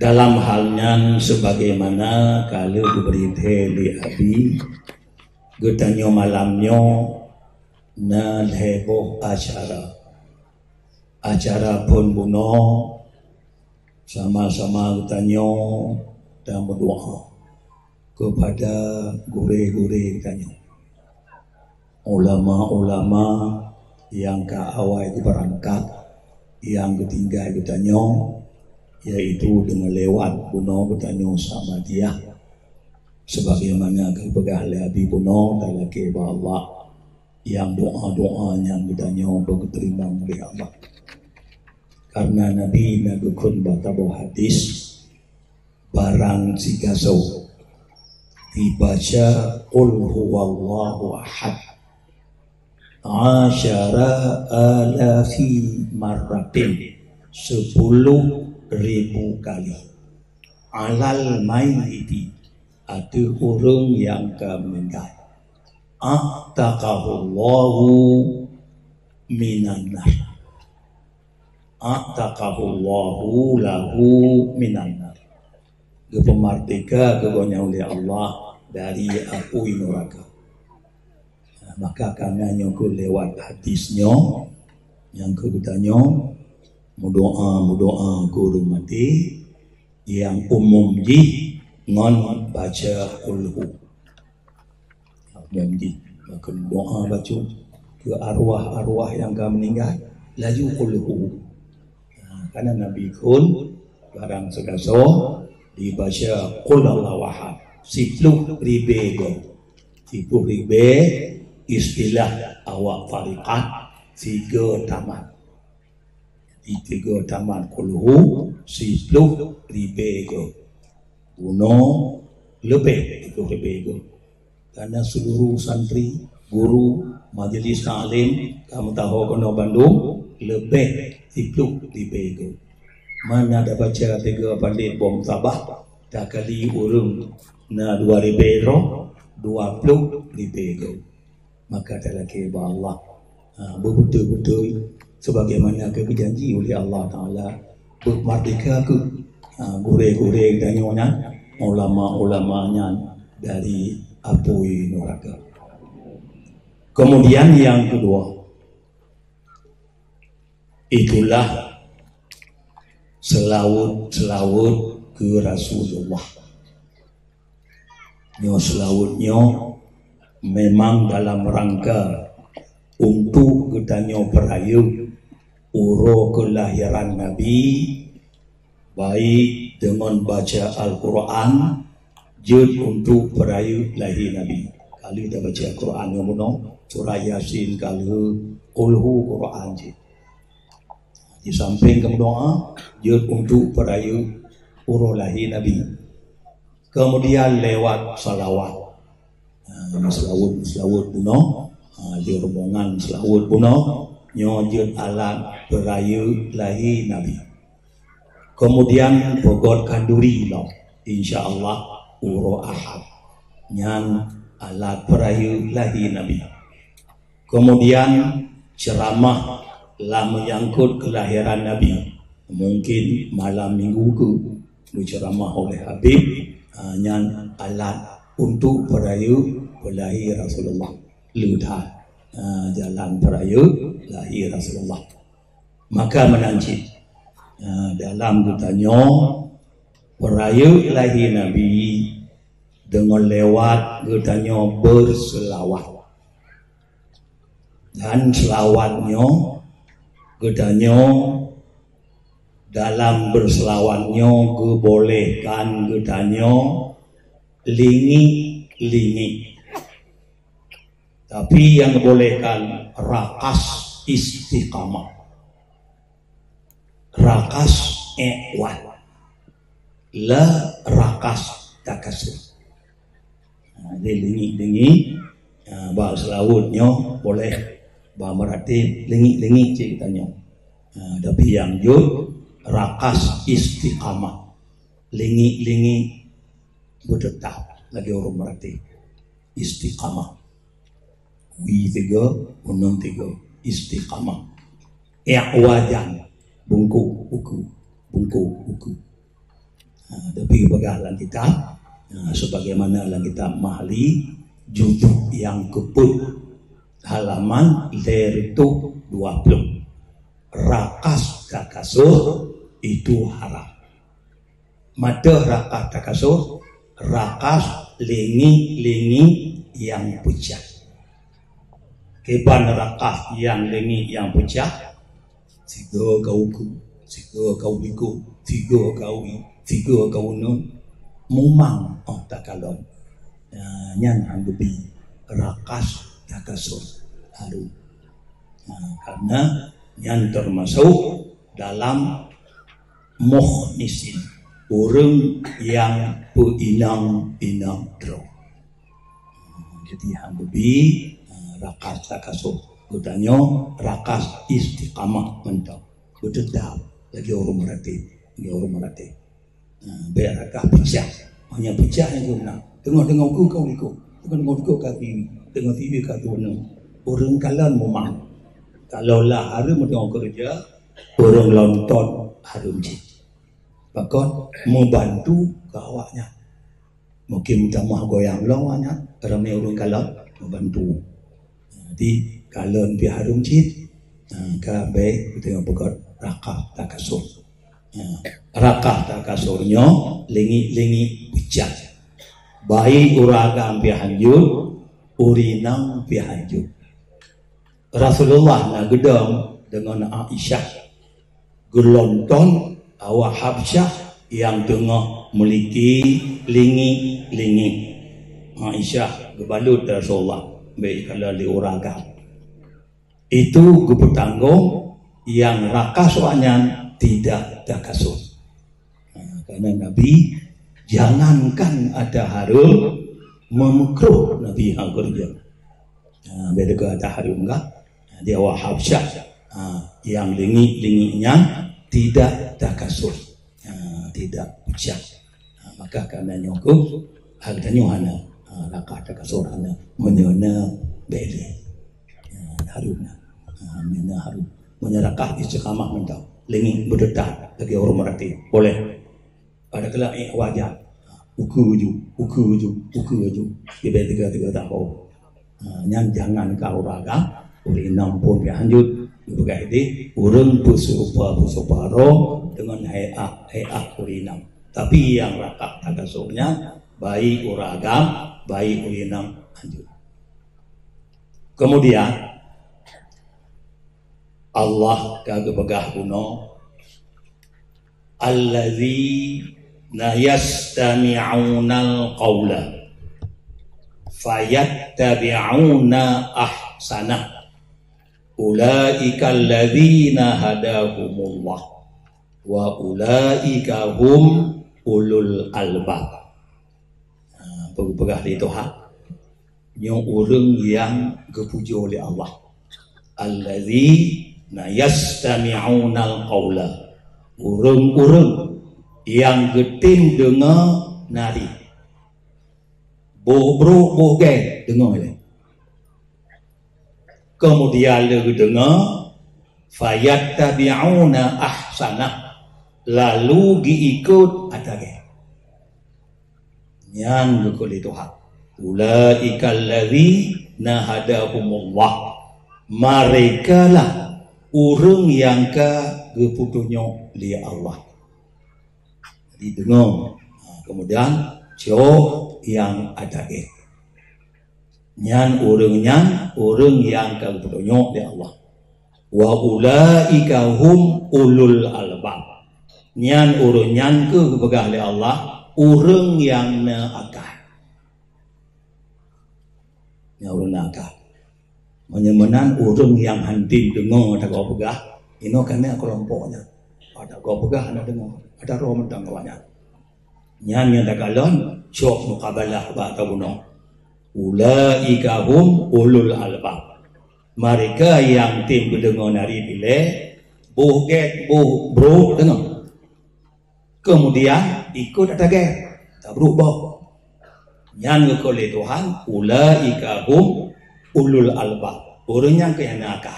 dalam halnya sebagaimana kalau diberitahu di abi getanyo malamnya na heboh acara pun buno sama-sama getanyo dan berdoa kepada gure-gure getanyo, ulama-ulama yang ke awal berangkat yang ketinggal getanyo, yaitu dengan lewat buno getanyo sama dia sebagaimana kepegah lehabi buno dalam keba Allah yang doa-doa yang getanyo berterima oleh Allah. Karena Nabi nagukun batabu hadis barang sigaso dibaca qul huwallahu ahad asyara alafi marratin 10.000 kali alal mayyiti ada orang yang meninggal a'taqahullahu minan nar a'taqahullahu lahu minan nar kepemerdeka kegonya oleh Allah dari api neraka. Maka karena nyokul lewat hadisnya yang keduanya mudoa guru mati yang umum di ngon baca kulhu umum di maka doa baca ke arwah-arwah yang akan meninggal laju kulhu. Karena Nabi kun barang segaso dibaca qul Allahu ahad 10.000 istilah awak tarikat 3 taman di 3 taman kulhu 10.000 uno lebih 3.000 karena seluruh santri guru majlis taklim kamu tahu kono Bandung lebih 10.000 mana ada baca 3 pandit bom tabah dah kali urung na 2.000 20.000 maka dalam keba Allah betul-betul sebagaimana kejanji oleh Allah Ta'ala bermerdeka ke gure-gure dan nyonya ulama-ulamanya dari api neraka. Kemudian yang kedua itulah selawut ke Rasulullah. Selawutnya memang dalam rangka untuk getanyo perayu uro kelahiran Nabi, baik dengan baca Al-Quran jud untuk perayu lahir Nabi. Kalau kita baca Al-Quran yang benar surah Yasin, kalau kulhu Quran je di samping kamu doa jud untuk perayu uro lahir Nabi. Kemudian lewat salawat selawut buno di rombongan selawut buno nyojud alat perayu lahir Nabi. Kemudian pogot kanduri lo insyaallah uro ahad yang alat perayu lahir Nabi. Kemudian ceramah lah menyangkut kelahiran Nabi, mungkin malam minggu ke diceramah oleh Habib yang alat untuk perayu lahir Rasulullah ludah jalan perayu lahir Rasulullah. Maka menancip dalam bertanya perayu lahir Nabi dengan lewat bertanya berselawat dan selawatnya bertanya dalam berselawatnya kebolehkan bertanya lingi tapi yang bolehkan rakas istiqamah, rakas ikhwan, la rakas takasur. Lingi bah selawutnya boleh bah meratib lingi ceritanya. Tapi yang jud rakas istiqamah, lingi bertetap lagi orang meratib istiqamah. W3 unum 3 istiqamah. I'wajan bungku buku. Tapi bagaimana kita sebagaimana dalam kitab Mahli juzuk yang keput halaman lertu 20, rakas takasur itu haram. Mata rakas takasur, rakas lengi yang pecah. Keban rakas yang lengi yang pecah, 3 kau ku, 3 kau liku, 3 kau i, 3 kau nun, mumang tak kalon. Nyan anggebi rakas takasur harum. Karena yang termasuk dalam mukhnisin, orang yang berinang-inang draw. Jadi anggebi rakas takasur. Bertanya rakas istiqamah mentau. Bertetap lagi orang merati. Biar rakas pecah. Hanya pecah yang guna. Tengok kau liku. Tengok kat TV. Tengok TV kat tu mana. Orang kalan memang. Kalau lah harum tengok kerja, orang lonton harum je. Bahkan membantu ke awaknya. Mungkin minta maaf goyang lawanya. Ramai orang kalan membantu. Jadi kalan pi harum je. Ka baik tengok pokok rakah takasur. Rakah takasurnya lengi pecah. Baik uragam pi hanjur, urinang pi hanjur. Rasulullah nak gedang dengan Aisyah gelonton awak Habsyah yang tengah memiliki lingi. Aisyah gebalut Rasulullah baik kalau diuragam. Itu gepetanggung yang rakaswanya tidak takasur. Karena Nabi jangankan ada harum memekruh Nabi yang kerja. Beda ke ada harum enggak? Dia awak Habsyah yang linginya tidak takasur, tidak pecah. Maka karena nyokong harganya hana rakah takasur hana menyona beda harumnya. Mina harum menyerakah istiqamah mentau lingi berdetak lagi orang merati boleh pada kelak wajah uku uju dia tiga tahun. Jangan kau raga uri nampun dia hanjut juga ini urang pusupa roh dengan hayat urinam. Tapi yang rakak takasurnya baik uragam baik urinam hanjut. Kemudian Allah kagabagah kuno alladzina yastami'unal qawla fayattabi'una ahsana ulaika alladzina hadahumullah wa ulaika hum ulul albab. Pegah di Tuhan yang orang yang kepuji oleh Allah, alladzina yastami'unal qawla, orang-orang yang getim dengar nari boh gay dengar ni. Kemudian dia dengar fayattabi'una ahsana, lalu diikut atage yang gekoli Tuhan. Ulaika alladzina hadahumullah, mereka lah orang yang keputunya oleh Allah. Jadi dengar. Kemudian jauh yang ada nyan orang yang keputunya oleh Allah. Wa ulaika hum ulul albab, nyan orang nyan kebegah oleh Allah, orang yang nakal. Yang orang nakal menyemenan orang yang hantim dengar tak kau pegah. Ini kena kelompoknya. Ada kau pegah ada dengar, ada roh mentang kawannya. Nyan tak kalon syok mukabalah bahasa gunung. Ulaika hum ulul albab, mereka yang tim berdengar nari pilih bro dengar. Kemudian ikut atage tak berubah. Yang oleh Tuhan ulaika hum ulul albab, orang yang kaya nakal.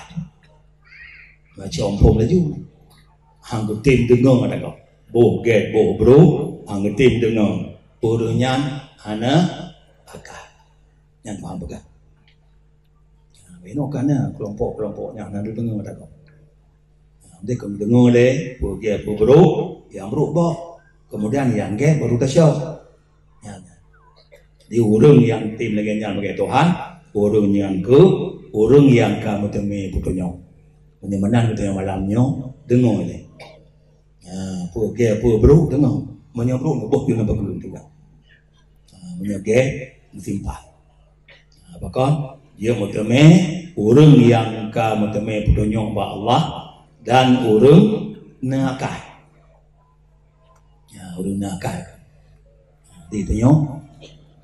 Macam ompong laju hang tim dengar ada kau bro angetim dengar urunyan ana akal yang faham bukan benokannya kelompok-kelompoknya nak dengar tak kau dia kena dengar le pergi bro yang berubah kemudian yang ke baru tasyau di urung yang tim lagi yang bagi Tuhan urung yang ke urung yang kamu temui putunya menyemenan kita yang malamnya dengar le pergi bro dengar menyebut ngebok dia nampak dulu juga menyegeh simpah bahkan dia mutame urang yang ka mutame putunya ba Allah dan urang nakal urang nakal ditanya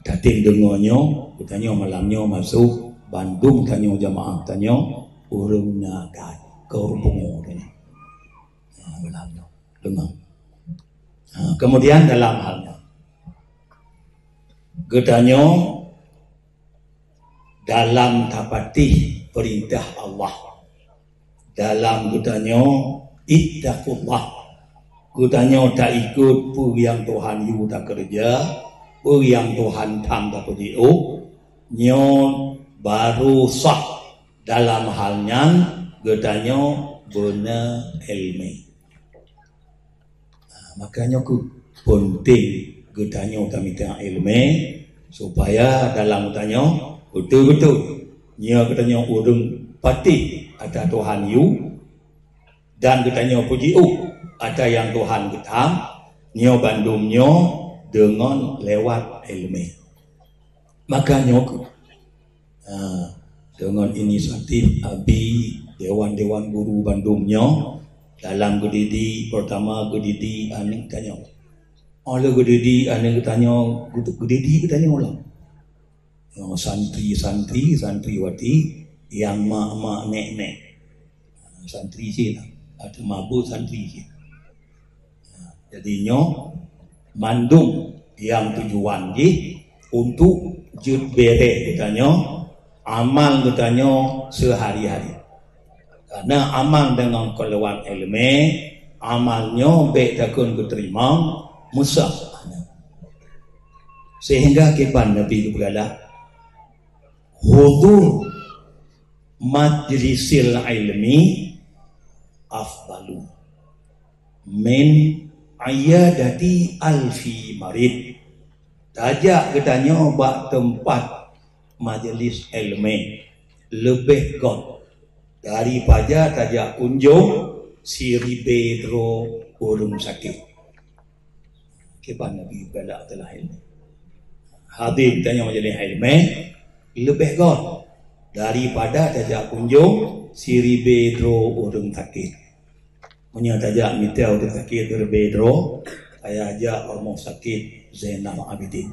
dating dengannya kutanya malamnya masuk Bandung tanya jamaah tanya urang nakal kerupungo ini malamnya dengar kemudian dalam halnya gedanya dalam tapati perintah Allah dalam gedanya ittaqullah gedanya tak ikut pu yang Tuhan yu tak kerja pu yang Tuhan tham tak perlu nyon baru sah dalam halnya gedanya benar ilmu. Makanya ku penting gedanya kami tengah ilmu supaya dalam tanya betul-betul nya katanya urung pati ada Tuhan yu dan katanya puji ada yang Tuhan getam nya bandumnya dengan lewat ilmu. Makanya dengan inisiatif Abi Dewan Guru Bandungnya dalam gedidi pertama gedidi ane tanya oleh gedidi ane tanya gedidi tanya ulang santriwati yang mak nek santri sih ada mabu santri sih jadinya mandung yang tujuan ji untuk jud bere katanya amal katanya sehari-hari karena amal dengan kelewat ilmu amalnya baik takun keterima musah sehingga kipan Nabi berkata hudur majlisil ilmi afdalu min ayadati alfi marid tajak katanya bak tempat majlis ilmu lebih god daripada tajak kunjung siri bedro urung sakit kipan Nabi berkata telah ilmu hadir tanya majlis ilmu lebih god daripada tajak kunjung siri bedro urung sakit punya tajak mitel urung sakit berbedro saya ajak orang sakit Zainal Abidin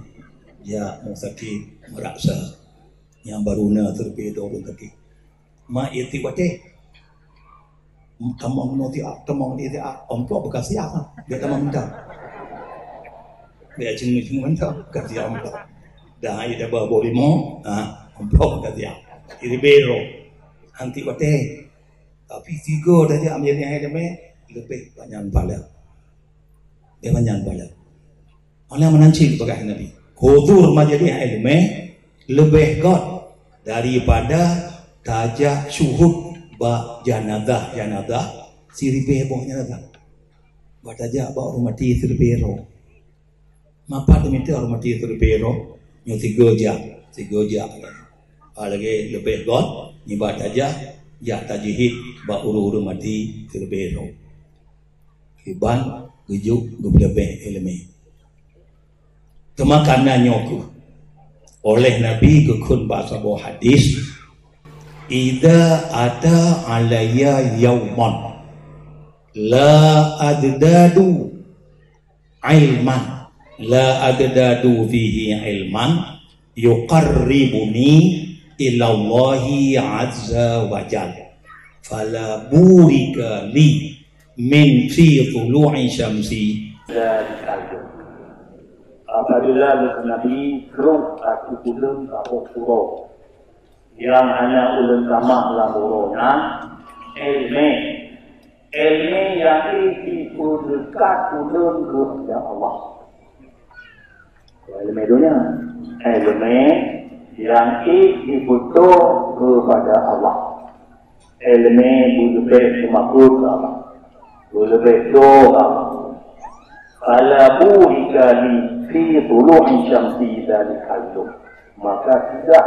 dia mau sakit merasa yang baru na terbedro urung sakit ma iti wate tamang noti tamang iti omplok bekas ya dia tamang minta dia cing mentah bekas ya omplok dah ida bawa limo omplok bekas ya iri bero anti wate tapi tiga tadi ambil yang ada lebih banyak pala dia banyak pala oleh menancing kepada Nabi hudur majlis ilmu lebih god daripada tajak syuhud ba janazah siribe boh janazah ba tajak ba hormati sirbero mapa demite hormati sirbero nyo tiga jam lagi lebih god ni ba tajak ya tajihid ba uru mati sirbero iban gujuk lebih ilmu kemakanannya ku oleh Nabi kekun bahasa buah hadis idza ada alayya yauman la adadu ilman la adadu fihi ilman yuqarribuni ila Allahi azza wa jalla fala burika li min fi tulu'i syamsi apabila Nabi keruk aku ulun aku puro yang hanya ulun sama lamurona ilmu yang itu dekat ulun kepada Allah Elemen dunia, elemen yang dibutuh kepada Allah. Elemen lebih semakut ke Allah, lebih doa. Kalau buhikali fi tulu'i syamsi dalikal yawm, maka tidak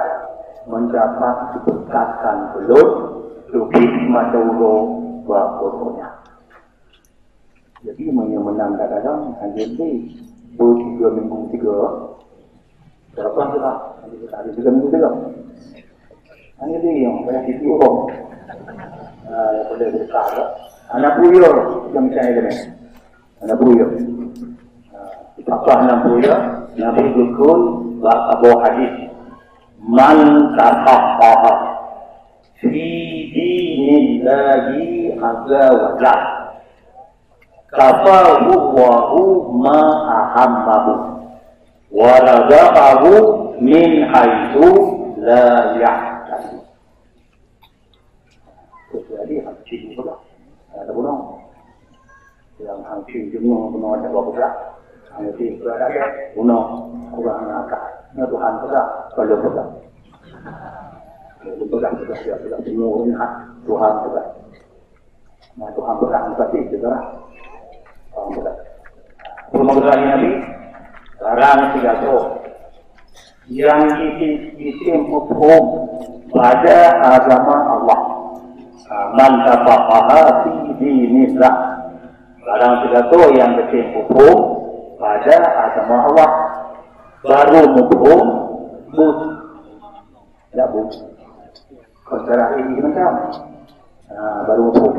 mendapat diberkatkan belum tukik madaulo wakotonya. Jadi menang kadang-kadang hanya di 3 minggu 3 berapa sudah? Hari 3 minggu 3 hanya di yang banyak itu orang yang boleh berkata anak buyur yang saya dengar anak buyur apa anak buyur Nabi Dukul Abu Hadis man tafaqaha fi dinillahi azza wa jalla kafahu Allahu ma ahammahu wa razaqahu min haitsu la yahtasib. Jadi haji juga ada gunung yang haji juga gunung ada berapa haji juga ada gunung kurang akal nya Tuhan juga kalau juga sudah semua ingat Tuhan juga nah Tuhan berkah pasti juga Pemenggali Nabi larang pidato yang ditempuh pada agama Allah. Man tafaqaha fi dinillah. Larang pidato yang ditempuh pada agama Allah. Baru mubhum but tidak but. Kontrak ini macam baru mubhum.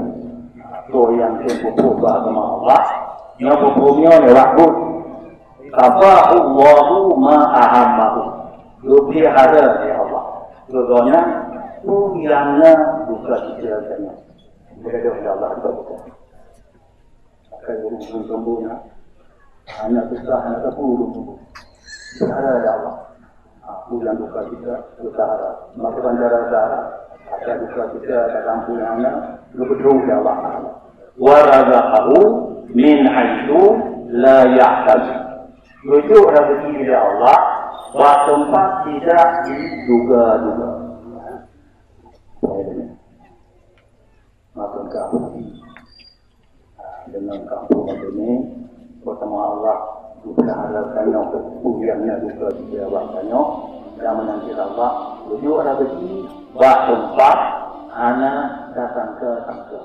So yang ditempuh pada agama Allah. Yang hukumnya lewat but. Kafahu Allahu ma ahammahu. Lebih ada ya Allah. Sebabnya yang buka cita-citanya. Mereka dah Allah kita buka. Akan berhubung sempurna. Anak besar, anak terpuluh. Berharap ya Allah. Bulan buka kita, berharap. Maka bandara-bandara. Akan buka kita, datang pulang anak. Berdoa ya Allah. Warazaqahu min haitsu la yahtasib. Rujuk rezeki dari Allah, buat tempat tidak diduga-duga. Maka kamu dengan kamu ini pertama Allah berharapkan pujiannya juga dijawabannya dan menanti Allah rujuk rezeki buat tempat anak datang ke tangga.